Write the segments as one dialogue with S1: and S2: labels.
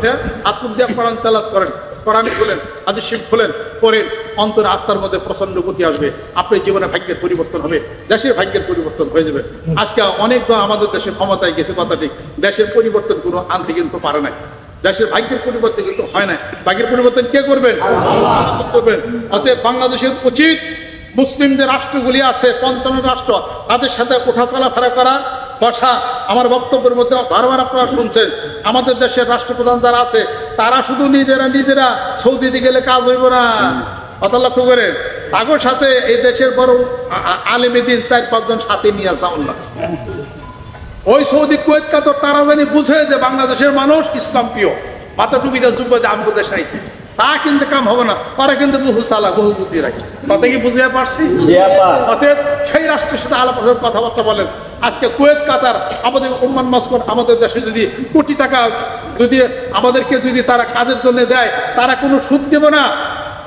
S1: ওঠে, আত্মুখ দিয়ে কোরআন তেলাওয়াত করেন, কোরআন খুলেন, হাদিস শরীফ খুলেন, পড়েন, অন্তরে আত্মার মধ্যে প্রচন্ড গতি আসবে, আপনার জীবনে ভাগ্যের পরিবর্তন হবে, দেশের ভাগ্যের পরিবর্তন হয়ে যাবে। আজকে অনেক দল আমাদের দেশে ক্ষমতায় গেছে, কথা ঠিক, দেশের পরিবর্তন কোনো আনতে কিন্তু পারে নাই, দেশের ভাগ্যের পরিবর্তন কিন্তু হয় না। ভাগ্যের পরিবর্তন কে করবেন? করবেন। অতএব বাংলাদেশের উচিত মুসলিম যে রাষ্ট্রগুলি আছে, 55 রাষ্ট্র, তাদের সাথে ওঠা চলাফেরা করা, বসা। আমার বক্তব্যের মধ্যে বারবার আপনারা শুনছেন, আমাদের দেশের রাষ্ট্রপ্রধান যারা আছে তারা শুধু নিজেরা সৌদিতে গেলে কাজ হইব না, কথা লক্ষ্য করেন। তাগোর সাথে এই দেশের বড় আলেমে দিন 4-5 জন সাথে নিয়ে যাওয়ান না। ওই সৌদি কুয়েত কাতার তারা জানি বুঝে যে বাংলাদেশের মানুষ ইসলাম প্রিয়, মাথা টুপিটা যুগ আমাদের দেশে আইছে, তা কিন্তু কাম হবে না। ওরা কিন্তু বহু চালা, বহু বুদ্ধি রাখে, কথা কি বুঝে পারছি? অতএব সেই রাষ্ট্রের সাথে আলাপ কথাবার্তা বলেন। আজকে কুয়েত কাতার আমাদের ওমান মাস্কট আমাদের দেশে যদি কোটি টাকা যদি আমাদেরকে যদি তারা কাজের জন্য দেয়, তারা কোনো সুদ দেব না।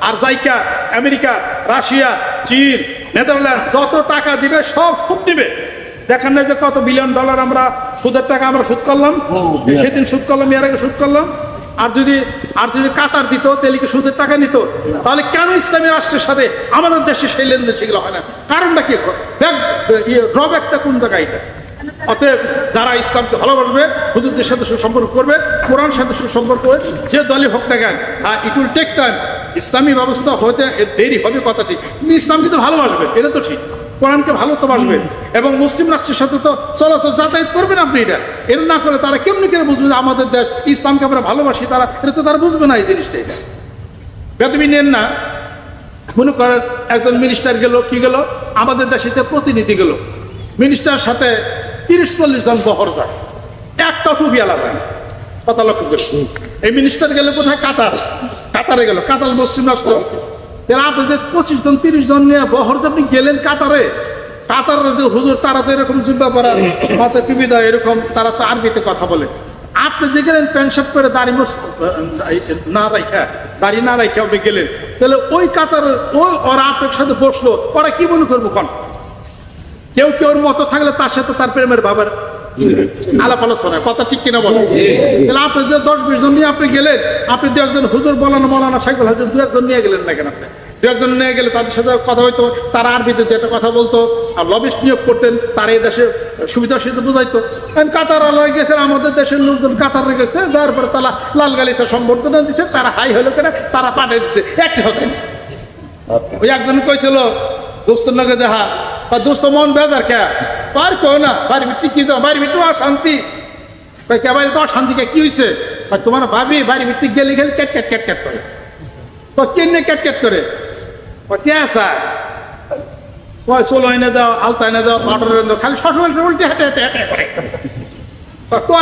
S1: আর জাইকা আমেরিকা, রাশিয়া, চীন, নেদারল্যান্ড যত টাকা দিবে সব সুদ দিবে। দেখেন না যে কত $বিলিয়ন আমরা সুদের টাকা আমরা সুদ করলাম, সেদিন সুদ করলাম, এর আগে সুদ করলাম। আর যদি কাতার দিত তাহলে কি সুদের টাকা নিত? তাহলে কেন ইসলামী রাষ্ট্রের সাথে আমাদের দেশে সেই লেনদেন সেগুলো হয় না? কারণটা কি? ড্রব্যাকটা কোন জায়গায়? অতএব যারা ইসলামকে ভালোবাসবে, হুজুরদের সাথে সুসম্পর্ক করবে, কোরআনের সাথে সুসম্পর্ক করবে, যে দলই হোক না কেন, ইট উইল টেক টাইম। ইসলামী ব্যবস্থা হতে দেরি হবে, কথা ঠিক, কিন্তু ইসলামকে তো ভালোবাসবে, এটা তো ঠিক, কোরআনকে ভালো তো বাসবে, এবং মুসলিম রাষ্ট্রের সাথে তো চলাচল যাতায়াত করবেন আপনি। এটা না করে তারা কেমনি করে বুঝবে যে আমাদের দেশ ইসলামকে আমরা ভালোবাসি? এটা তো তারা বুঝবে না এই জিনিসটা। এটা বেদবি নেন না। মনে করেন একজন মিনিস্টার গেল, কি গেল, আমাদের দেশেতে প্রতিনিধি গেল, মিনিস্টার সাথে 30-40 জন বহর যায়, একটা টুপি আলাদা, কথা লক্ষ্য করছি। এই মিনিস্টার গেলে কোথায়? কাতারে গেল, কাতার মুসলিম রাষ্ট্র। আপনি যে 25 জন 30 জন নিয়ে বহর যে আপনি গেলেন কাতারে যে হুজুর, তারা তো এরকম জুব্বা পরা, মাথায় টুপি দেয়, এরকম তারা তো আরবিতে কথা বলে। আপনি যে গেলেন প্যান্ট শার্ট পরে, দাড়ি না রাখা আপনি গেলেন, তাহলে ওই কাতার ওরা আপনার সাথে বসলো, ওরা কি মনে করবো? কেউ ওর মতো থাকলে তার সাথে তার প্রেমের ভাবের আলাপ আলোচনা, কথা ঠিক কিনা বলেন? তাহলে আপনি যে 10-20 জন নিয়ে আপনি গেলেন, আপনি 2-1 হুজুর মৌলানা সাইকুল হাসান 2-1 নিয়ে গেলেন না কেন? আপনি 2-1 নিয়ে গেলে তাদের সাথে কথা হইতো, তারা আরবিতে যেটা কথা বলতো, আর লবিস্ট নিয়োগ করতেন, তারা এই দেশের সুবিধার সাথে বুঝাইতো। কাতার গেছেন, আমাদের দেশের লোকজন কাতারে গেছে, যার পরে তারা লাল গালিচা সম্বর্ধনা দিচ্ছে, তারা হাই হলো কেন, তারা পাঠিয়ে দিচ্ছে, একটি হতেন। ওই একজন কইছিল দোস্তর লগে দেখা, দোস্ত মন বেজার কে পার কো না, বাড়ি ভিত্তি কি যাও, বাড়ি ভিত্তি অশান্তি, কে বাড়ি তো অশান্তি কে কি হয়েছে? তোমার ভাবি বাড়ি ভিত্তি গেলে ক্যাট ক্যাট ক্যাট ক্যাট করে, কেন ক্যাট ক্যাট করে, আসা ষোলো এনে দাও, আলতা এনে দাও, পাউডার এনে দাও, খালি সবসময় উল্টে হেঁটে হেঁটে হেঁটে করে।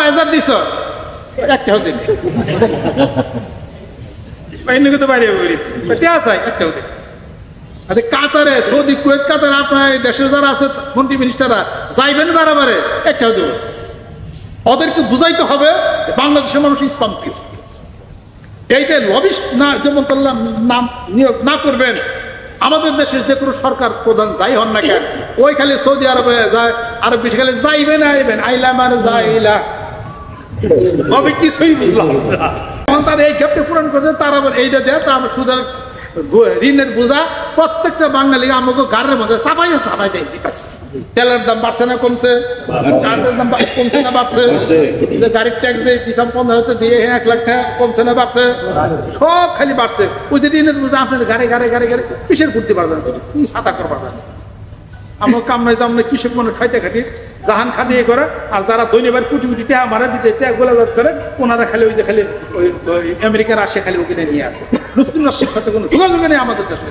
S1: 1000 দিছ, একটা হতে এনে তো বাইরে বেরিয়েছে, আসা একটা হতে। কাতারে, সৌদি, কুয়েত, কাতার, আপনার দেশের যারা আছে মন্ত্রী মিনিস্টাররা যাইবেন বারে একটা দেব। ওদেরকে বুঝাইতে হবে বাংলাদেশের মানুষ ইসলাম প্রিয়। এইটা লবিস্ট না, যেমন করলাম নাম নিয়োগ না করবেন। আমাদের দেশের যে কোনো সরকার প্রধান যাই হন না কেন, ওই খালি সৌদি আরবে যায়, আরব বেশি খালি যাইবেন আইবেন, আইলাম আর যাইলা, তবে কিছুই বুঝলাম না। এখন তারা এই ক্ষেত্রে পূরণ করতে, তারা এইটা দেয়, তা আমরা সুদের ঋণের বোঝা প্রত্যেকটা বাঙালি আমাকে গাড়ির মধ্যে চাপাই দেয় দিতেছে। তেলের দাম বাড়ছে না কমছে? চালের দাম কমছে না বাড়ছে? গাড়ির ট্যাক্স দিয়ে 15,000 দিয়ে 1 লাখ টাকা কমছে না বাড়ছে? সব খালি বাড়ছে। ওই যে ঋণের বোঝা আপনার গাড়ি কিসের করতে পারবেন, কি সাঁতার করতে পারবেন? আমার কামড়াই জামলে কৃষক মনে খাইতে খাটি জাহান খাটি এ করে, আর যারা ধন্যবাদ কোটি কোটি টাকা মারা দিতে গোলা করে, ওনারা খালি ওই যে খালি ওই আমেরিকার আসে, খালি ওখানে নিয়ে আসে। মুসলিম রাষ্ট্রের সাথে কোনো যোগাযোগ নেই আমাদের দেশে।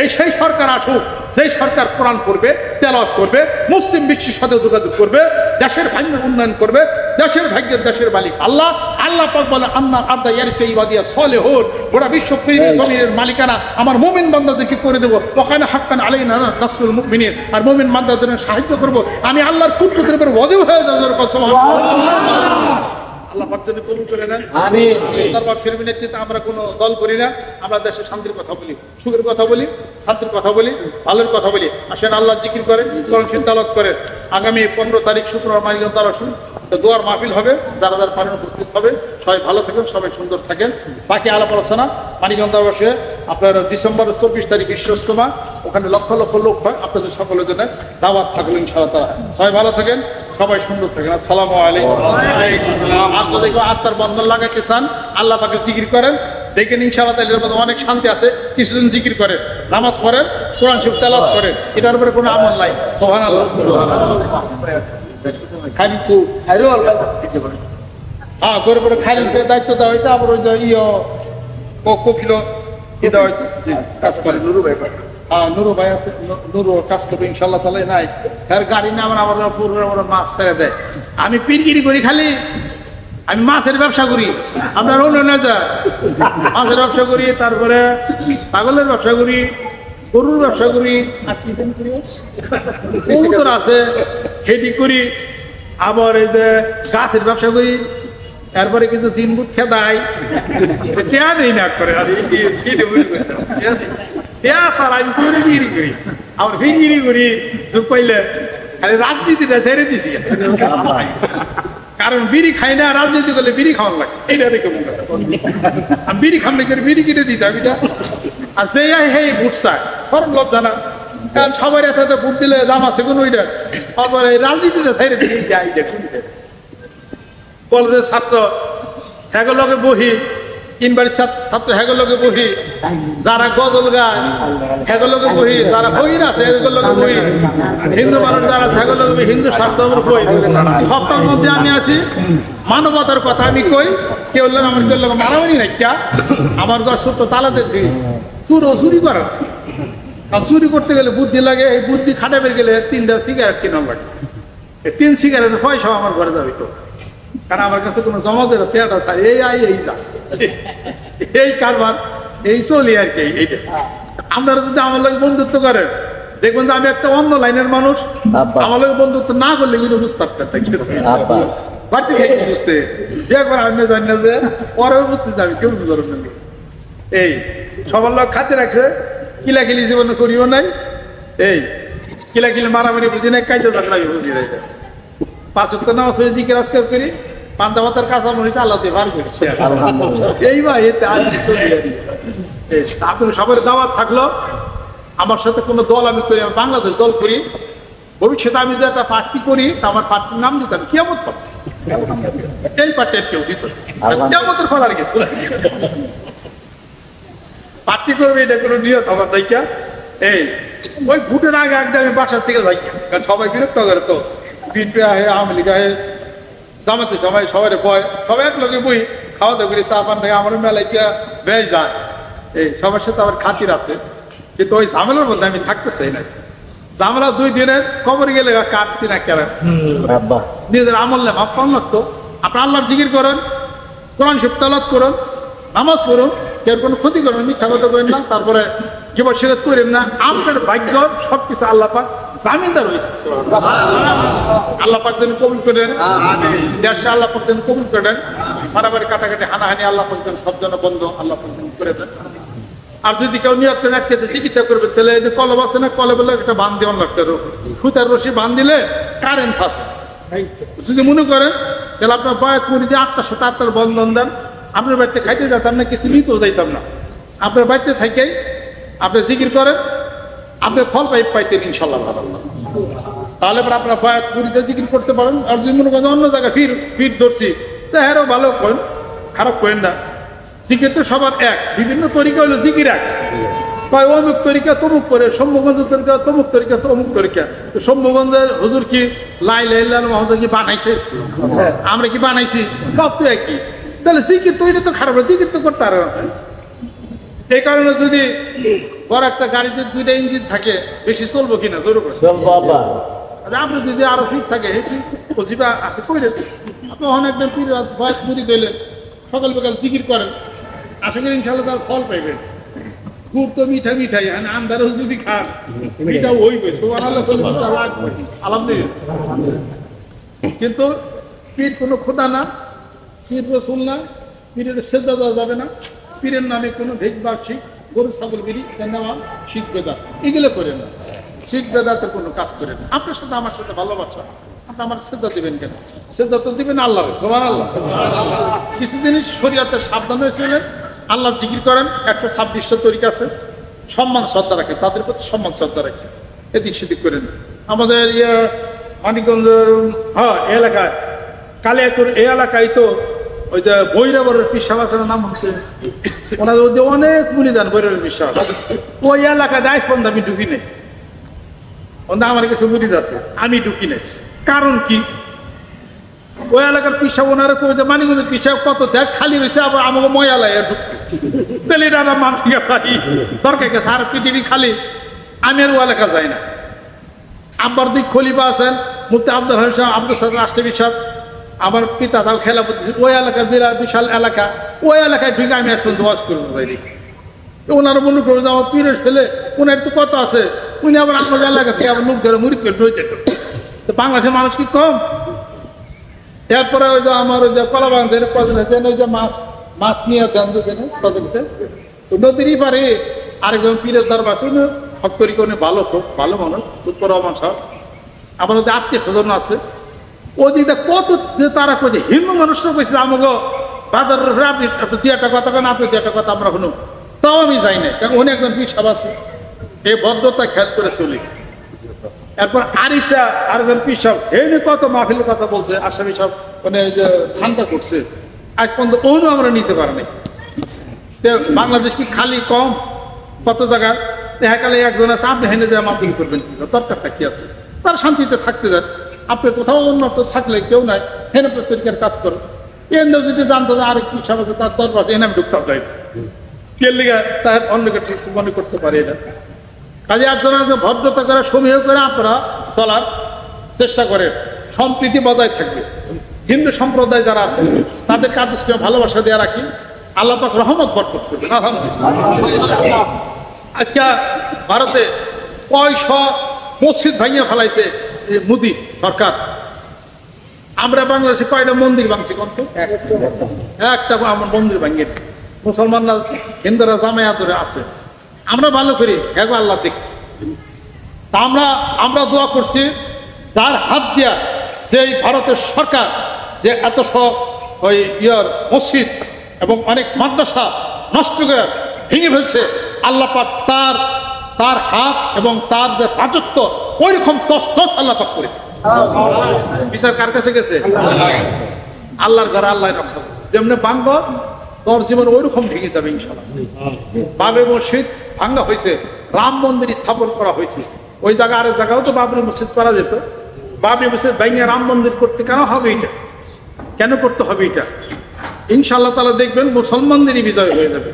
S1: এই সেই সরকার আসুক, যেই সরকার কোরআন করবে, তেলাওয়াত করবে, মুসলিম বিশ্বের সাথে যোগাযোগ করবে, দেশের ভাগ্যের উন্নয়ন করবে, দেশের ভাগ্যের দেশের মালিক আল্লাহ। আল্লাহ পাক বলে, আন্না আদা ইয়ারিসে ইবাদিয়া সলিহুন, গোটা বিশ্ব জমিনের মালিকানা আমার মুমিন বান্দাদেরকে করে দেবো। ওখানে হাক্কান আলাইনা নাসরুল মুমিনিন, আর মুমিন বান্দাদের সাহায্য করব। আমি আল্লাহর কুদরতের উপর ওয়াজিব হয়ে যাবে। আল্লাহ পাক যেন কবুল করে নেন।
S2: আমিন।
S1: দরবার শরীফের নেতৃত্বে আমরা কোনো দল করি না, আমরা দেশের শান্তির কথা বলি, সুখের কথা বলি, শান্তির কথা বলি, ভালোর কথা বলি। আসেন আল্লাহ জিকির করেন, কোরআন শরীফ তেলাওয়াত করেন। আগামী 15 তারিখ শুক্রবার মানিকগঞ্জ আসুন, দোয়ার মাহফিল হবে, যারা যারা পারেন উপস্থিত হবে। সবাই ভালো থাকেন, সবাই সুন্দর থাকেন। বাকি আলাপ আলোচনা মানিকগঞ্জ দরবারে আপনার ডিসেম্বরের 24 তারিখ বিশ্ব ইজতেমা, ওখানে লক্ষ লক্ষ লোক হয়, আপনাদের সকলের জন্য দাওয়াত থাকলো ইনশাআল্লাহ। সবাই ভালো থাকেন, সবাই সুন্দর থাকেন। আসসালামু আলাইকুম। আর যদি কেউ আত্মার বন্ধন লাগাইতে চান, আল্লাহ পাকে জিকির করেন, দেখেন ইনশাআল্লাহ এর মধ্যে অনেক শান্তি আছে। কিছুদিন জিকির করেন, নামাজ পড়েন, কোরআন শরীফ তেলাওয়াত করেন, এটার উপরে কোনো আমল নাই। সুবহানাল্লাহ। খালিকু হ্যাঁ করে করে খালিকের দায়িত্ব দেওয়া হয়েছে। আবার ওই যে কপিল দেওয়া হয়েছে, কাজ করে নুরু ভাই। হ্যাঁ নুরু ভাই আছে, নুরু কাজ করবে ইনশাল্লাহ। তাহলে নাই তার গাড়ি না আমার পুরো মাছ ছেড়ে দেয়। আমি পিরগিরি করি খালি, আমি মাছের ব্যবসা করি। আপনার অন্য না যা মাছের ব্যবসা করি, তারপরে ছাগলের ব্যবসা করি, গরুর ব্যবসা করি, আর কি করি কবুতর আছে হেডি করি। আবার এই যে গাছের ব্যবসা করি, এরপরে কিছু জিনবুত খেদাই, টেয়া নেই না করে টেয়া স্যার আমি করে বিক্রি করি। আবার বিক্রি করি যোগ পাইলে খালি রাজনীতিটা ছেড়ে দিছি, কারণ বিড়ি খাই না, রাজনীতি করলে বিড়ি খাওয়ার লাগে। এইটা দেখে আমি বিড়ি খাম না করে বিড়ি কিনে দিতাম এটা। আর যে হে ভোট চায় সরম লজ্জা না, কারণ সবাই একটা ভোট দিলে দাম আছে কোনো ওইটা। আবার এই রাজনীতিটা ছেড়ে দিয়ে কলেজের ছাত্র হেগলকে বহি, ইউনিভার্সিটির ছাত্র হেগলকে বহি, যারা গজল গায় হেগলকে বহি, যারা বহির আছে হেগলকে বহি, হিন্দু মানুষ যারা আছে হেগলকে বহি, হিন্দু শাস্ত্র বই। সপ্তাহের মধ্যে আমি আছি মানবতার কথা আমি কই। কেউ লোক আমার কেউ লোক মারামারি নাই, কে আমার ঘর ছোট্ট তালাতে চুরি করার। আর চুরি করতে গেলে বুদ্ধি লাগে, এই বুদ্ধি খাটাবে গেলে 3টা সিগারেট কিনা লাগে। এই 3 সিগারেটের পয়সা আমার ঘরে যাবে তো, কারণ আমার কাছে কোনো জমাজের পেয়াটা থাকে। এই আই এই যা এই কারবার এই চলি আর কি। এইটা আপনারা যদি আমার লোক বন্ধুত্ব করেন, দেখবেন যে আমি একটা অন্য লাইনের মানুষ। আমার লোক বন্ধুত্ব না করলে কিন্তু বুঝতে পারতেন বাড়তি থেকে বুঝতে একবার আমি জানি না যে পরে বুঝতে যাবি কেউ বুঝতে পারবেন না। এই সবার লোক খাতে রাখছে, কিলাকিলি জীবনে করিও নাই। এই কিলাকিলি মারামারি বুঝি নাই, কাইজা জানলাম বুঝি না। 5 ওয়াক্ত নামাজ পড়ে জিকির আজকার করি, পান্তা ভাতার কাঁচা মরিচ আল্লাহতে বার করি। এই ভাই এতে আর চলে যাবি। আপনার সবার দাওয়াত থাকলো। আমার সাথে কোনো দল আমি করি, আমি বাংলাদেশ দল করি। ভবিষ্যতে আমি যে একটা পার্টি করি, আমার পার্টির নাম দিতাম কিয়ামত পার্টি। এই পার্টির কেউ দিত কিয়ামতের ফলার কিছু পার্টি করবে, এটা কোনো নিয়ত আমার দায়িকা। এই ওই ভোটের আগে একদম আমি বাসার থেকে যাই, কারণ সবাই বিরক্ত করে তো। বিএনপি আহে, আওয়ামী লীগ আহে, জামাতে সবাই সবাই বয়, সবাই এক লোকে বই খাওয়া দাওয়া করি, চা পান থেকে আমার মেলাইটা বেয়ে যায়। এই সবার সাথে আমার খাতির আছে, কিন্তু ওই ঝামেলার মধ্যে আমি থাকতে চাই না। ঝামেলা 2 দিনের কবর গেলে কাটছি না কেন, নিজের আমল নেই ভাব কম লাগতো। আপনার আল্লাহর জিকির করেন, কোরআন শরীফ তেলাওয়াত করুন, নামাজ পড়ুন, কেউ কোনো ক্ষতি করবেন, মিথ্যা কথা করেন না, তারপরে জীবন শেখাত করেন না। আপনার ভাগ্য সবকিছু আল্লাহ পাক জামিনদার হয়েছে। আল্লাহ পাক যেন কবুল করেন, দেশে আল্লাহ পাক যেন কবুল করেন। মারামারি কাটাকাটি হানাহানি আল্লাহ পাক যেন সব জন্য বন্ধ আল্লাহ পাক যেন করে দেন। আর যদি কেউ নিয়ত করেন আজকে চিকিৎসা করবে, তাহলে কলব আছে না, কলবে একটা বান দেওয়ার লাগতে, সুতার রশি বান দিলে কারেন্ট ফাঁসে। যদি মনে করেন তাহলে আপনার বয়স মনে দিয়ে আত্মার সাথে আত্মার বন্ধন দেন। আপনার বাড়িতে খাইতে যেতাম না, কিছু নিতেও যাইতাম না। আপনার বাড়িতে থাকেই আপনি জিকির করেন, আপনি ফল পাইতেন ইনশাল্লাহ। তাহলে পরে আপনার বয়াত পুরীতে জিকির করতে পারেন। আর যদি মনে করেন অন্য জায়গায় ফির ধরছি, তো হ্যাঁ ভালো করেন, খারাপ করেন না। জিকির তো সবার এক, বিভিন্ন তরিকা হলো জিকির এক। কয় অমুক তরিকা তমুক করে, শম্ভুগঞ্জের তরিকা তমুক তরিকা তমুক তরিকা। তো শম্ভুগঞ্জের হুজুর কি লাই লাইলাল মাহমুদ কি বানাইছে, আমরা কি বানাইছি, সব তো একই। তাহলে জিকির তো এটা তো খারাপ, জিকির তো করতে পারে। এই কারণে যদি বড় একটা গাড়িতে 2টা ইঞ্জিন থাকে, বেশি চলবো কিনা জোর করে আপনি যদি আরো ফিট থাকে আসে কইলেন। আপনি অনেকটা বয়স পুরি গেলেন, সকাল বিকাল জিকির করেন, আশা করি ইনশাল্লাহ তার ফল পাইবেন। গুড় তো মিঠাই, আন্দারও যদি খান মিঠাও হইবে, আলহামদুলিল্লাহ। কিন্তু পীর কোনো খোদা না, পীর রসুল না, পীরের সেজদা দেওয়া যাবে না, পীরের নামে কোনো ভেক বার্ষিক গরু ছাগল বিড়ি নেওয়া, শিখ বেদাত এগুলো করে না। শিখ বেদাতের কোনো কাজ করে না। আপনার সাথে আমার সাথে ভালোবাসা, আপনি আমার সেজদা দিবেন কেন? সেজদা তো দিবেন আল্লাহর, সুবহানাল্লাহ। কিছুদিন শরীয়তের সাবধান হয়েছিলেন, আল্লাহ জিকির করেন, 126টা তরিকা আছে, সম্মান শ্রদ্ধা রাখে, তাদের প্রতি সম্মান শ্রদ্ধা রাখে, এদিক সেদিক করেন। আমাদের মানিকগঞ্জের এলাকায় কালিয়াকুর এই এলাকায় তো ওই যে ভৈরবের পিসাব আছে, নাম হচ্ছে ওনাদের মধ্যে অনেক মুনিদান ভৈরবের পিসাব, ওই এলাকায় দায়স্পন্দ আমি ঢুকি নেই, আমার কাছে মুরিদ আছে, আমি ঢুকি নেই। কারণ কি? ওই এলাকার পিসাব ওনারা কই যে মানিকগঞ্জের পিসাব কত দেশ খালি হয়েছে, আবার আমাকে ময়ালায় ঢুকছে, তাহলে এটা আমার মানুষ দরকার গেছে। আর পৃথিবী খালি, আমি আর ও এলাকা যাই না। আব্বার দিক খলিফা আছেন, মুফতি আব্দুল হামিদ সাহেব, আব্দুল সাহেব রাষ্ট্রীয় সাহেব, আমার পিতা তাও খেলা করতেছে, ওই এলাকা বিশাল এলাকা, ওই এলাকায় ঢুকে আমি এখন দোয়াজ করবো যাইনি। ওনারা মনে করবো যে আমার পীরের ছেলে, ওনার তো কত আছে, উনি আবার আপনার এলাকা থেকে আবার মুখ ধরে মুড়িদ করে ঢুকে যেতেছে। তো বাংলাদেশের মানুষ কি কম? এরপরে ওই যে আমার ওই যে কলাবান্ধের ওই যে মাছ নিয়ে দেন নদীতে, নদীরই পারে আরেকজন পীরের দরবার আছে, ভক্তরিক উনি ভালো, খুব ভালো মানুষ, উত্তর রহমান সাহেব, আমার ওদের আত্মীয় স্বজন আছে। ও যে কত যে তারা কই যে হিন্দু মানুষরা কইছে আমাকে বাজার, আপনি দু একটা কথা কেন, আপনি দু একটা কথা আমরা শুনুন, তাও আমি যাই না, কারণ উনি একজন পিসাব আছে, এই ভদ্রতা খেয়াল করে চলি। এরপর আরিসা আরেকজন পিসাব, এই নিয়ে কত মাহফিলের কথা বলছে, আসামি সব মানে যে ঠান্ডা করছে, আজ পর্যন্ত ওনও আমরা নিতে পারি নাই। বাংলাদেশ কি খালি কম? কত জায়গায় দেখাকালে একজন আছে, আপনি হেনে যায় মাফিং করবেন, দরকারটা কি আছে? তার শান্তিতে থাকতে দেন। আপনি কোথাও উন্নত থাকলে কেউ নাই, হেনে তরিকার কাজ করেন। এনে যদি জানতো যে আরেক পিসাব আছে, তার দরবার এনে আমি ঢুকতে পারি, কে লিগা তার অন্যকে ঠিক মনে করতে পারে। এটা কাজে একজনের ভদ্রতা করে সমীহ করে আপনারা চলার চেষ্টা করেন, সম্প্রীতি বজায় থাকবে। হিন্দু সম্প্রদায় যারা আছে তাদের কাজে ভালোবাসা দেওয়া রাখি, আল্লাহ পাক রহমত বরকত করবেন। আলহামদুলিল্লাহ। আজকে ভারতে 600 মসজিদ ভাঙিয়ে ফেলাইছে মোদি সরকার। আমরা বাংলাদেশে কয়টা মন্দির ভাঙছি? কত? একটা আমার মন্দির ভাঙিয়ে, মুসলমানরা হিন্দুরা জামায়া ধরে আছে, আমরা ভালো করি, হ্যাঁ আল্লাহ দেখ। তা আমরা দোয়া করছি, যার হাত দিয়া সেই ভারতের সরকার যে এত সব ওই মসজিদ এবং অনেক মাদ্রাসা নষ্ট করে ভেঙে ফেলছে, আল্লাহ পাক তার হাত এবং তার যে রাজত্ব ওইরকম তস আল্লাহ পাক করে। বিচার কার কাছে গেছে? আল্লাহর ঘরে আল্লাহ রক্ষা। যেমনি বাংল তোর জীবন ওইরকম ভেঙে যাবে ইনশাআল্লাহ। বাবরি মসজিদ ভাঙ্গা হয়েছে, রাম মন্দির স্থাপন করা হয়েছে, ওই জায়গা আরেক জায়গাও তো বাবরি মসজিদ করা যেত। বাবরি মসজিদ ভেঙে রাম মন্দির করতে কেন হবে? এটা কেন করতে হবে? এটা ইনশাআল্লাহ তাআলা দেখবেন মুসলমানদেরই বিজয় হয়ে যাবে।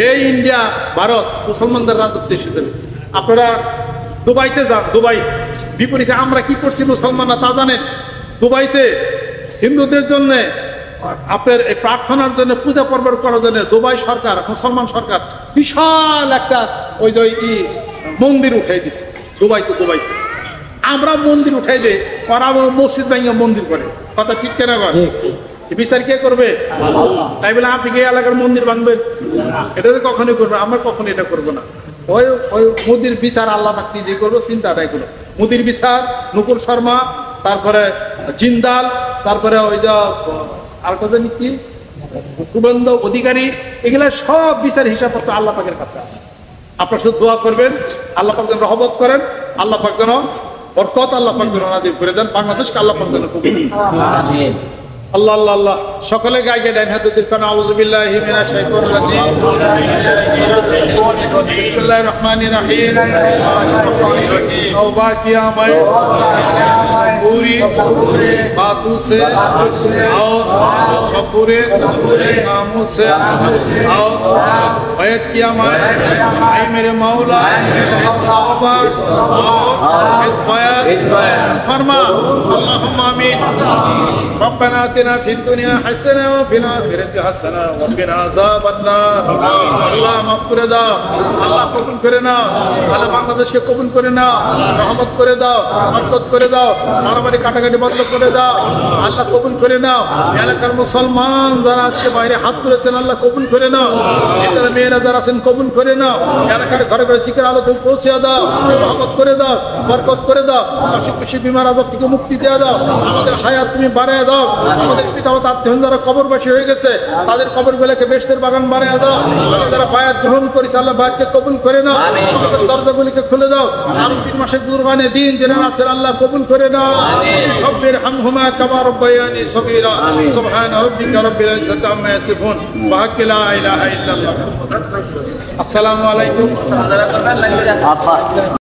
S1: এই ইন্ডিয়া ভারত মুসলমানদের রাজত্ব এসে যাবে। আপনারা দুবাইতে যান, দুবাই বিপরীতে আমরা কি করছি মুসলমানরা তা জানেন? দুবাইতে হিন্দুদের জন্য আপনার এই প্রার্থনার জন্য, পূজা পর্ব করার জন্য দুবাই সরকার, মুসলমান সরকার বিশাল একটা ওই যে মন্দির উঠাই দিচ্ছে দুবাইতে। আমরা মন্দির উঠাই দেয়, ওরা মসজিদ ভেঙে মন্দির করে। কথা ঠিক কেনা কর? বিচার কে করবে? তাই বলে আপনি কি এলাকার মন্দির ভাঙবেন? এটা তো কখনোই করবে, আমরা কখনো এটা করবো না। ওই মোদির বিচার আল্লাহ পাক নিজে করবো, চিন্তাটাই করবো। মোদির বিচার, নুপুর শর্মা, তারপরে জিন্দাল, তারপরে ওই যে আর কথা কি শুভেন্দু অধিকারী, এগুলা সব বিচার হিসাবপত্র আল্লাহ পাকের কাছে আছে। আপনারা শুধু দোয়া করবেন, আল্লাহ পাক যেন রহমত করেন, আল্লাহ পাক যেন বরকত, আল্লাহ পাক যেন নাযিল করে দেন, বাংলাদেশকে আল্লাহ পাক যেন কবুল করেন। আমিন। আল্লাহ আল্লাহ আল্লাহ। সকলে গায়ে ডাইন হাতে দিরকান আউযু বিল্লাহি মিনাশ শাইতানির রাজিম। বিসমিল্লাহির রহমানির রহিম। তওবা কিয়া मैं पूरी बातों से और सब पूरे कामों से और बैत किया मैं, ऐ मेरे मौला इस तौबा और इस बैत फरमा। अल्लाहुम्मा आमीन। रब्बना आतिना फिद दुनिया हसना व फिल आखिरति हसना व किना अज़ाबन्नार। আল্লাহ মাফ করে দাও, আল্লাহ কবুল করে নাও, আল্লাহ বাংলাদেশকে কবুল করে নাও, রহমত করে দাও, বরকত করে দাও। মারামারি কাটাকাটি বন্ধ করে দাও আল্লাহ কবুল করে নাও এলাকার মুসলমান যারা আজকে বাইরে হাত তুলেছেন আল্লাহ কবুল করে নাও ভিতরে মেয়েরা যারা আছেন কবুল করে নাও এলাকার ঘরে ঘরে জিকির আলো তুমি পৌঁছে দাও রহমত করে দাও বরকত করে দাও অসুখ বিসুখ বিমার আযাব থেকে মুক্তি দিয়ে দাও আমাদের হায়াত তুমি বাড়ায় দাও আমাদের পিতামাতা আত্মীয় যারা কবরবাসী হয়ে গেছে তাদের কবরগুলোকে বেহেশতের বাগান বানায় দাও আমরা যারা বায়াত গ্রহণ করেছে আল্লাহ বায়াতকে কবুল করে নাও আমাদের দরজাগুলিকে খুলে দাও আরো 3 মাসের কুরবানি দিন জেনে নাসের আল্লাহ কবুল করে নাও রব্বির হামহুমা কামা রব্বায়ানি সগীরা সুবহানা রাব্বিকা রব্বিল ইজ্জাতি আম্মা ইয়াসিফুন ওয়া লা ইলাহা ইল্লাল্লাহ আসসালামু আলাইকুম